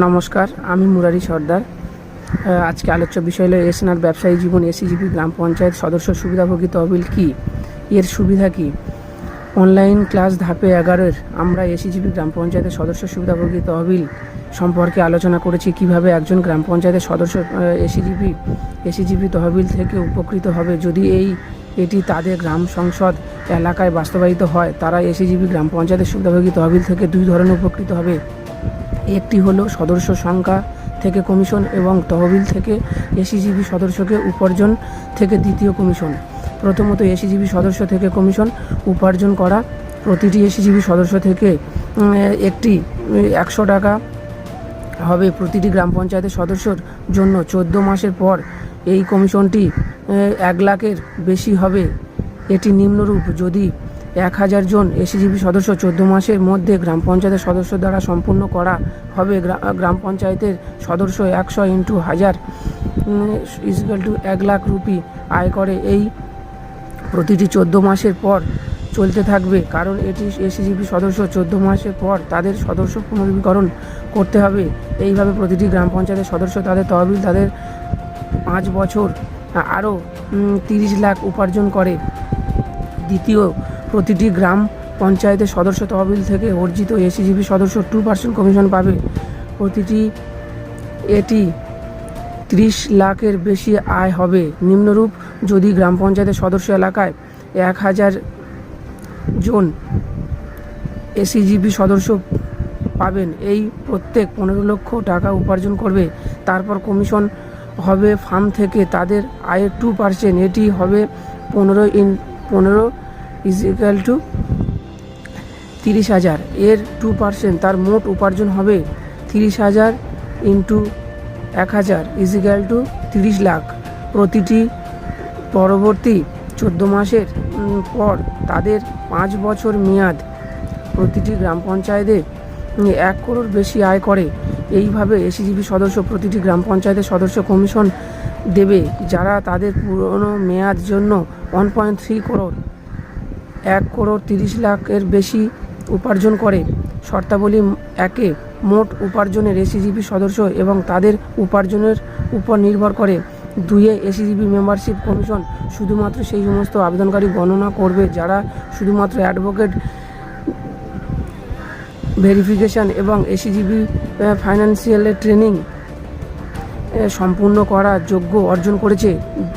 নমস্কার, আমি মুরারি সর্দার। আজকে আলোচ্য বিষয় হলো এসএনআর ব্যবসায়ী জীবন এসিজিপি গ্রাম পঞ্চায়েত সদস্য সুবিধাভোগী তহবিল কি, এর সুবিধা কি। অনলাইন ক্লাস ধাপে 11 আমরা এসিজিপি গ্রাম পঞ্চায়েতের সদস্য সুবিধাভোগী তহবিল সম্পর্কে আলোচনা করেছি। কিভাবে একজন গ্রাম পঞ্চায়েতের সদস্য এসিজিপি তহবিল থেকে উপকৃত হবে যদি এটি তাদের গ্রাম সংসদ এলাকায় বাস্তবায়িত হয়। তারা এসিজিপি গ্রাম পঞ্চায়েতের সুবিধাভোগী তহবিল থেকে দুই ধরনের উপকৃত হবে। একটি হলো সদস্য সংখ্যা থেকে কমিশন এবং তহবিল থেকে এসিজিপি সদস্যকে উপার্জন থেকে দ্বিতীয় কমিশন। প্রথমত এসিজিপি সদস্য থেকে কমিশন উপার্জন করা। প্রতিটি এসিজিপি সদস্য থেকে একটি 100 টাকা হবে প্রতিটি গ্রাম পঞ্চায়েতের সদস্যর জন্য। 14 মাসের পর এই কমিশনটি 1 লাখের বেশি হবে। এটি নিম্নরূপ: যদি 1000 জন এসিজিপি সদস্য 14 মাসের মধ্যে গ্রাম পঞ্চায়েতের সদস্য দ্বারা সম্পূর্ণ করা হবে, গ্রাম পঞ্চায়েতের সদস্য 100 × 1000 = 1 লাখ রুপি আয় করে। এই প্রতিটি 14 মাসের পর চলতে থাকবে, কারণ এটি এসিজিপি সদস্য 14 মাসের পর তাদের সদস্য পুনর্নবীকরণ করতে হবে। এইভাবে প্রতিটি গ্রাম পঞ্চায়েতের সদস্য তাদের তহবিল তাদের 5 বছর আরও 30 লাখ উপার্জন করে। দ্বিতীয়, প্রতিটি গ্রাম পঞ্চায়েতের সদস্য তহবিল থেকে অর্জিত এসিজিপি সদস্য 2% কমিশন পাবে। এটি 30 লাখের বেশি আয় হবে। নিম্নরূপ: যদি গ্রাম পঞ্চায়েতের সদস্য এলাকায় 1000 জন এসিজিপি সদস্য পাবেন, এই প্রত্যেক 15 লক্ষ টাকা উপার্জন করবে। তারপর কমিশন হবে ফার্ম থেকে তাদের আয়ের 2%। এটি হবে 15 × 15 = 30,000। এর 2% তার মোট উপার্জন হবে 30,000 × 1000 = 30 লাখ। প্রতিটি পরবর্তী 14 মাসের পর তাদের 5 বছর মেয়াদ প্রতিটি গ্রাম পঞ্চায়েতে 1 করোড় বেশি আয় করে। এইভাবে এসিজিপি সদস্য প্রতিটি গ্রাম পঞ্চায়েতের সদস্য কমিশন দেবে যারা তাদের পুরনো মেয়াদ জন্য 1.3 করোড় 1 করোড় 30 লাখের বেশি উপার্জন করে। শর্তাবলী: 1 মোট উপার্জনের এসিজিপি সদস্য এবং তাদের উপার্জনের উপর নির্ভর করে। 2 এসিজিপি মেম্বারশিপ কমিশন শুধুমাত্র সেই সমস্ত আবেদনকারী গণনা করবে যারা শুধুমাত্র অ্যাডভোকেট ভেরিফিকেশন এবং এসিজিপি ফাইন্যান্সিয়াল ট্রেনিং সম্পূর্ণ করার যোগ্য অর্জন করেছে।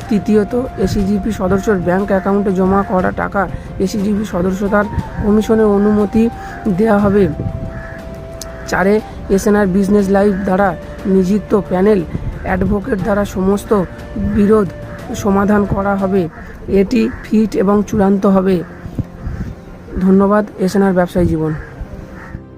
তৃতীয়ত, এসিজিপি সদস্যর ব্যাংক অ্যাকাউন্টে জমা করা টাকা এসিজিপি সদস্যতার কমিশনের অনুমতি দেওয়া হবে। 4 এসএনআর বিজনেস লাইফ দ্বারা নিযুক্ত প্যানেল অ্যাডভোকেট দ্বারা সমস্ত বিরোধ সমাধান করা হবে। এটি ফিট এবং চূড়ান্ত হবে। ধন্যবাদ। এসএনআর ব্যবসায়ী জীবন।